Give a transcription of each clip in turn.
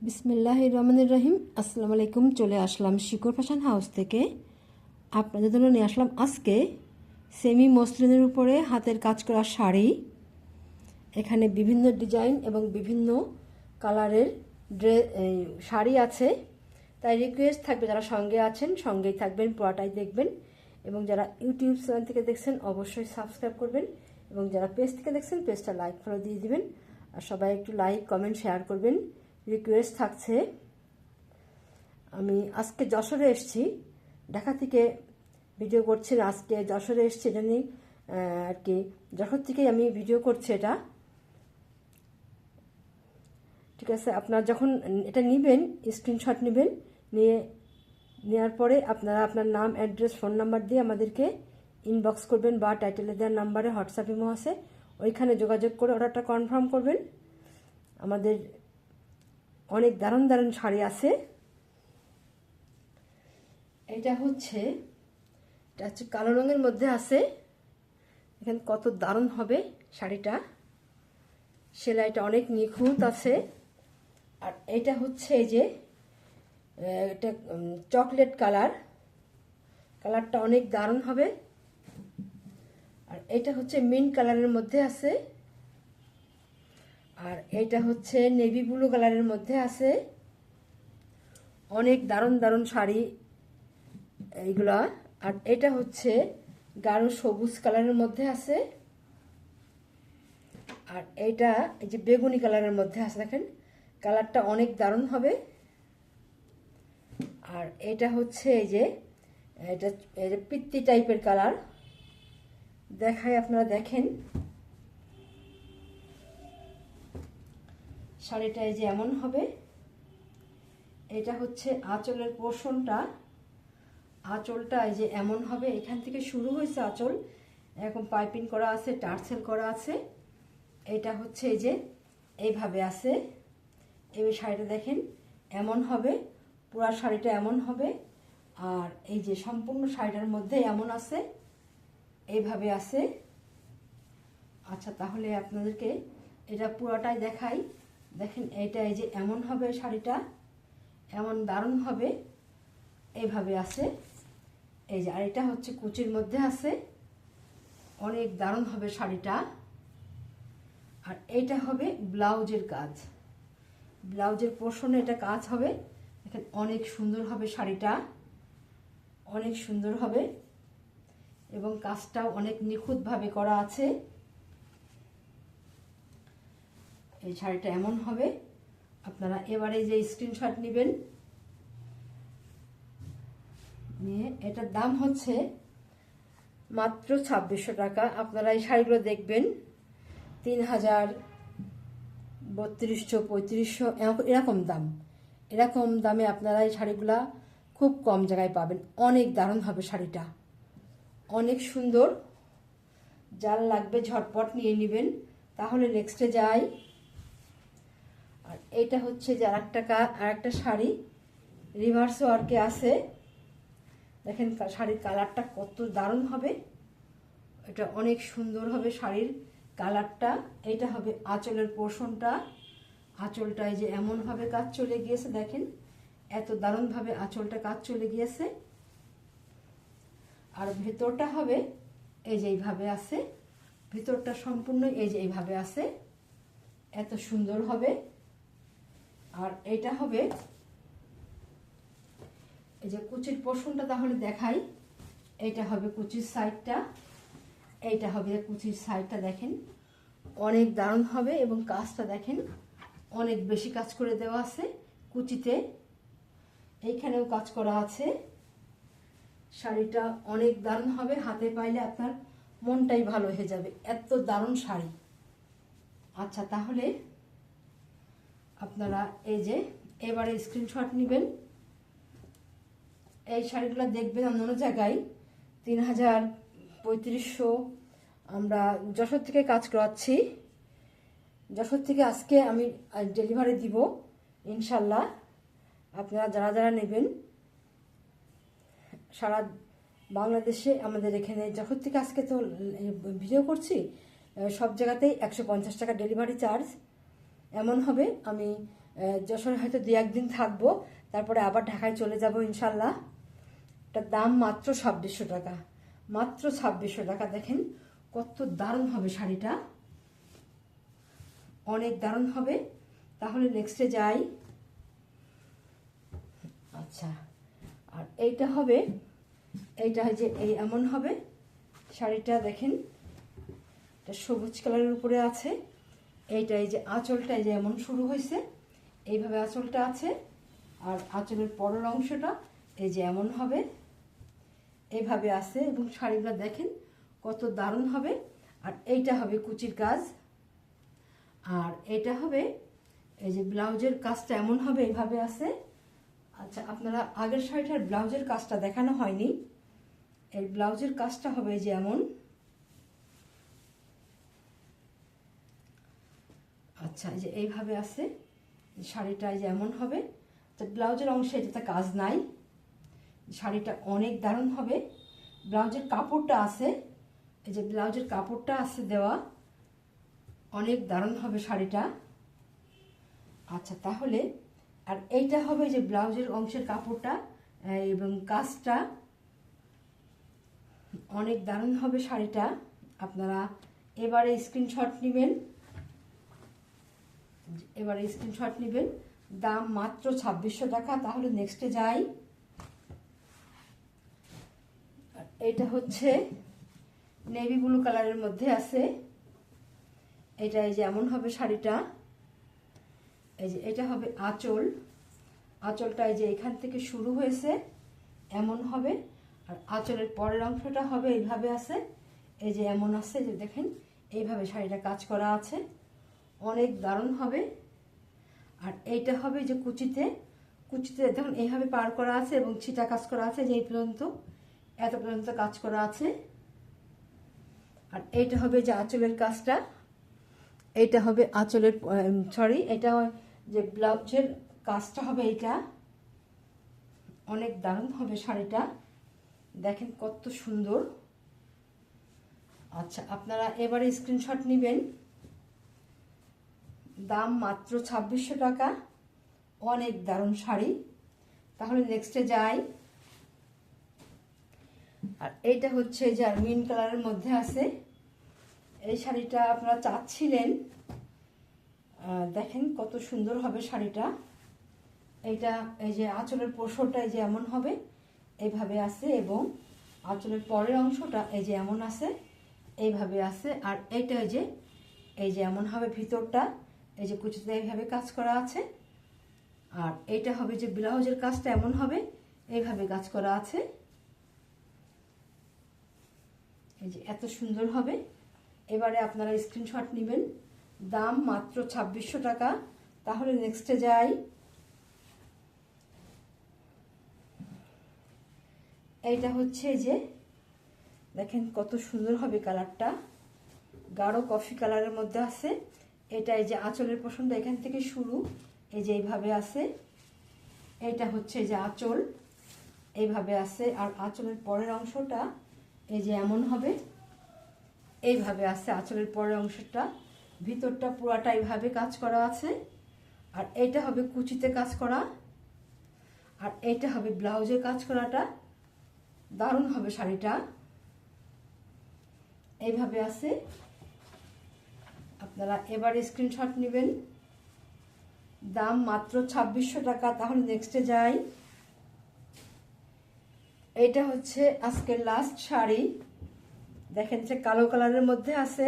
বিসমিল্লাহির রহমানির রহিম। আসসালামু আলাইকুম। চলে আসলাম শিকর ফ্যাশন হাউস থেকে। আপনাদের জন্য নিয়ে আসলাম আজকে সেমি মসলিনের উপরে হাতের কাজ করা শাড়ি। এখানে বিভিন্ন ডিজাইন এবং বিভিন্ন কালারের শাড়ি আছে। তাই রিকোয়েস্ট থাকবে, যারা সঙ্গে আছেন সঙ্গেই থাকবেন, পুরাটাই দেখবেন। এবং যারা ইউটিউব চ্যানেল থেকে দেখছেন অবশ্যই সাবস্ক্রাইব করবেন, এবং যারা পেজ থেকে দেখছেন পেজটা লাইক ফলো দিয়ে দিবেন। আর সবাই একটু লাইক কমেন্ট শেয়ার করবেন, রিকোয়েস্ট থাকছে। আমি আজকে যশোরে এসেছি, ঢাকা থেকে ভিডিও করছি না, আজকে যশোরে এসেছি জানি আর কি। যশোর থেকেই আমি ভিডিও করছি এটা, ঠিক আছে। আপনারা যখন এটা নেবেন স্ক্রিনশট নেবেন, নেওয়ার পরে আপনারা আপনার নাম, অ্যাড্রেস, ফোন নাম্বার দিয়ে আমাদেরকে ইনবক্স করবেন, বা টাইটেলে দেওয়ার নাম্বারে হোয়াটসঅ্যাপ ইমো আছে, ওইখানে যোগাযোগ করে অর্ডারটা কনফার্ম করবেন। আমাদের অনেক দারুণ দারুণ শাড়ি আছে। এটা হচ্ছে কালো রঙের মধ্যে আছে। এখানে কত দারুণ হবে শাড়িটা, সেলাইটা অনেক নিখুঁত আছে। আর এটা হচ্ছে এই যে এটা চকলেট কালারটা অনেক দারুণ হবে। আর এটা হচ্ছে মিন্ট কালারের মধ্যে আছে। আর এটা হচ্ছে নেভি ব্লু কালারের মধ্যে আছে। অনেক দারুণ দারুণ শাড়ি এইগুলা। আর এটা হচ্ছে গাঢ় সবুজ কালারের মধ্যে আছে। আর এইটা এই যে বেগুনি কালারের মধ্যে আছে, দেখেন কালারটা অনেক দারুণ হবে। আর এটা হচ্ছে এই যে পিত্তি টাইপের কালার, দেখায় আপনারা দেখেন। শাড়িটা এই যে এমন হবে। এটা হচ্ছে আঁচলের পোর্শনটা, আঁচলটা এই যে এমন হবে। এখান থেকে শুরু হয়েছে আঁচল, এরকম পাইপিং করা আছে, টার্সেল করা আছে। এটা হচ্ছে এই যে এইভাবে আছে। এই শাড়িটা দেখেন এমন হবে, পুরো শাড়িটা এমন হবে। আর এই যে সম্পূর্ণ শাড়িটার মধ্যে এমন আছে, এইভাবে আছে। আচ্ছা, তাহলে আপনাদেরকে এটা পুরোটাই দেখাই। দেখেন এইটা এই যে এমন হবে, শাড়িটা এমন দারুণ হবে, এইভাবে আছে। এই যে আর এটা হচ্ছে কুচির মধ্যে আছে, অনেক দারুণ হবে শাড়িটা। আর এইটা হবে ব্লাউজের কাজ, ব্লাউজের পোর্শনে এটা কাজ হবে। দেখেন অনেক সুন্দর হবে শাড়িটা, অনেক সুন্দর হবে, এবং কাজটাও অনেক নিখুঁতভাবে করা আছে। এই শাড়িটা এমন হবে। আপনারা এবারে যে স্ক্রিনশট নেবেন, নিয়ে এটার দাম হচ্ছে মাত্র 2600 টাকা। আপনারা এই শাড়িগুলো দেখবেন 3000, 3200, 3500 এরকম দাম। এরকম দামে আপনারা এই শাড়িগুলা খুব কম জায়গায় পাবেন। অনেক দারুণ হবে শাড়িটা, অনেক সুন্দর। যার লাগবে ঝটপট নিয়ে নেবেন। তাহলে নেক্সটে যাই। আর এইটা হচ্ছে যে আরেকটা শাড়ি রিভার্স ওয়ার্কে আছে। দেখেন শাড়ির কালারটা কত দারুণ হবে, এটা অনেক সুন্দর হবে শাড়ির কালারটা। এইটা হবে আঁচলের পোর্শনটা, আঁচলটা এই যে এমনভাবে কাজ চলে গিয়েছে, দেখেন এত দারুণভাবে আঁচলটা কাজ চলে গিয়েছে। আর ভেতরটা হবে এই যে এইভাবে আছে, ভেতরটা সম্পূর্ণ এই যে এইভাবে আছে, এত সুন্দর হবে। আর এটা হবে এই যে কুচির পোর্শনটা, তাহলে দেখাই। এইটা হবে কুচির সাইডটা, এইটা হবে কুচির সাইডটা, দেখেন অনেক দারুণ হবে। এবং কাজটা দেখেন অনেক বেশি কাজ করে দেওয়া আছে কুচিতে, এইখানেও কাজ করা আছে। শাড়িটা অনেক দারুণ হবে, হাতে পাইলে আপনার মনটাই ভালো হয়ে যাবে, এত দারুণ শাড়ি। আচ্ছা, তাহলে আপনারা এই যে এবারে স্ক্রিনশট নেবেন। এই শাড়িগুলো দেখবেন অন্য জায়গায় 3000, 3500। আমরা যশোর থেকে কাজ করাচ্ছি, যশোর থেকে আজকে আমি ডেলিভারি দিব ইনশাল্লাহ। আপনারা যারা যারা নেবেন সারা বাংলাদেশে, আমাদের এখানে যশোর থেকে আজকে তো ভিডিও করছি, সব জায়গাতেই 150 টাকা ডেলিভারি চার্জ এমন হবে। আমি যশোরে হয়তো 2-1 দিন থাকবো, তারপরে আবার ঢাকায় চলে যাব ইনশাল্লাহ। এটার দাম মাত্র 2600 টাকা, মাত্র 2600 টাকা। দেখেন কত দারুণ হবে শাড়িটা, অনেক দারুণ হবে। তাহলে নেক্সটে যাই। আচ্ছা, আর এইটা হবে, এইটা যে এই এমন হবে শাড়িটা। দেখেন এটা সবুজ কালারের উপরে আছে। এইটা এই যে আঁচলটা এই যে এমন শুরু হয়েছে, এইভাবে আঁচলটা আছে। আর আঁচলের পরের অংশটা এই যে এমন হবে, এইভাবে আছে। এবং শাড়িগুলো দেখেন কত দারুণ হবে। আর এইটা হবে কুচির কাজ। আর এটা হবে এই যে ব্লাউজের কাজটা এমন হবে, এইভাবে আছে। আচ্ছা, আপনারা আগের শাড়িটার ব্লাউজের কাজটা দেখানো হয়নি। এই ব্লাউজের কাজটা হবে যে এমন। আচ্ছা, এই যে এইভাবে আছে শাড়িটা, এই যে এমন হবে। তো ব্লাউজের অংশে এটাতে কাজ নাই। শাড়িটা অনেক দারুণ হবে। ব্লাউজের কাপড়টা আছে, এই যে ব্লাউজের কাপড়টা আছে দেওয়া, অনেক দারুণ হবে শাড়িটা। আচ্ছা, তাহলে আর এইটা হবে যে ব্লাউজের অংশের কাপড়টা এবং কাজটা অনেক দারুণ হবে শাড়িটা। আপনারা এবারে স্ক্রিনশট নেবেন, এবারে স্ক্রিনশট নেবেন। দাম মাত্র 2600 টাকা। তাহলে নেক্সটে যাই। এটা হচ্ছে নেভি ব্লু কালারের মধ্যে আছে। এটা এই যে এমন হবে শাড়িটা। এই যে এটা হবে আঁচল, আঁচলটা এই যে এখান থেকে শুরু হয়েছে এমন হবে। আর আঁচলের পরের অংশটা হবে এইভাবে আছে, এই যে এমন আছে। যে দেখেন এইভাবে শাড়িটা কাজ করা আছে, অনেক দারুণ হবে। আর এইটা হবে যে কুচিতে, কুচিতে দেখুন এইভাবে পার করা আছে এবং ছিটা কাজ করা আছে, যে এই পর্যন্ত, এত পর্যন্ত কাজ করা আছে। আর এইটা হবে যে আঁচলের কাজটা, এইটা হবে আঁচলের সরি এটা যে ব্লাউজের কাজটা হবে এইটা। অনেক দারুণ হবে শাড়িটা, দেখেন কত সুন্দর। আচ্ছা, আপনারা এবারে স্ক্রিনশট নেবেন। দাম মাত্র 2600 টাকা, অনেক দারুণ শাড়ি। তাহলে নেক্সটে যাই। আর এইটা হচ্ছে যে মিন কালারের মধ্যে আছে। এই শাড়িটা আপনারা চাচ্ছিলেন, দেখেন কত সুন্দর হবে শাড়িটা। এইটা এই যে আঁচলের পোর্শনটা এই যে এমন হবে, এইভাবে আছে। এবং আঁচলের পরের অংশটা এই যে এমন আছে, এইভাবে আছে। আর এইটা এই যে এমন হবে ভিতরটা, এই যে কুচিতে এইভাবে কাজ করা আছে। আর এইটা হবে যে ব্লাউজের কাজটা এমন হবে, এইভাবে কাজ করা আছে। এই যে এত সুন্দর হবে। এবারে আপনারা স্ক্রিনশট নেবেন। দাম মাত্র 2600 টাকা। তাহলে নেক্সটে যাই। এইটা হচ্ছে যে দেখেন কত সুন্দর হবে কালারটা, গাঢ় কফি কালারের মধ্যে আছে। এটা এই যে আঁচলের পোর্শনটা এখান থেকে শুরু, এই যে এইভাবে আছে। এইটা হচ্ছে যে আঁচল, এইভাবে আছে। আর আঁচলের পরের অংশটা এই যে এমন হবে, এইভাবে আছে। আঁচলের পরের অংশটা ভিতরটা পুরাটা এইভাবে কাজ করা আছে। আর এইটা হবে কুচিতে কাজ করা। আর এইটা হবে ব্লাউজের কাজ করাটা, দারুণ হবে শাড়িটা। এইভাবে আছে। আপনারা এবারে স্ক্রিনশট নেবেন। দাম মাত্র 2600 টাকা। তাহলে নেক্সটে যাই। এইটা হচ্ছে আজকের লাস্ট শাড়ি। দেখেন যে কালো কালারের মধ্যে আছে,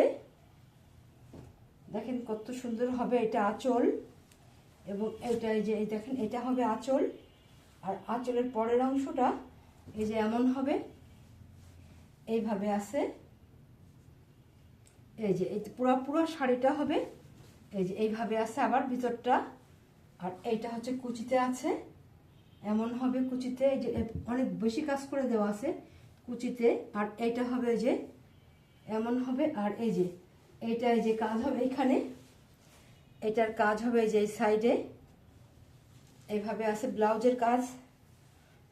দেখেন কত সুন্দর হবে। এটা আঁচল এবং এইটা এই যে দেখেন এটা হবে আঁচল। আর আঁচলের পরের অংশটা এই যে এমন হবে, এইভাবে আছে। এই যে এই পুরো শাড়িটা হবে এই যে এইভাবে আছে আবার ভিতরটা। আর এইটা হচ্ছে কুচিতে আছে, এমন হবে কুচিতে। এই যে অনেক বেশি কাজ করে দেওয়া আছে কুচিতে। আর এইটা হবে যে এমন হবে। আর এই যে এইটা এই যে কাজ হবে এখানে, এটার কাজ হবে এই যে এই সাইডে এইভাবে আছে। ব্লাউজের কাজ,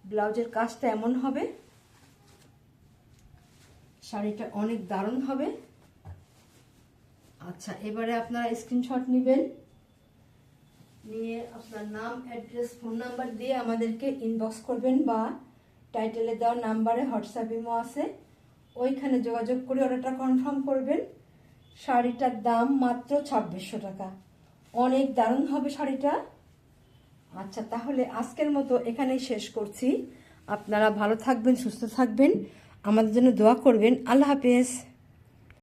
ব্লাউজের কাজটা এমন হবে। শাড়িটা অনেক দারুণ হবে। আচ্ছা, এবারে আপনারা স্ক্রিনশট নেবেন। নিয়ে আপনার নাম, অ্যাড্রেস, ফোন নাম্বার দিয়ে আমাদেরকে ইনবক্স করবেন, বা টাইটেলে দেওয়া নাম্বারে হোয়াটসঅ্যাপ ইমো আছে, ওইখানে যোগাযোগ করে অর্ডারটা কনফার্ম করবেন। শাড়িটার দাম মাত্র 2600 টাকা। অনেক দারুণ হবে শাড়িটা। আচ্ছা, তাহলে আজকের মতো এখানেই শেষ করছি। আপনারা ভালো থাকবেন, সুস্থ থাকবেন, আমাদের জন্য দোয়া করবেন। আল্লাহ হাফেজ।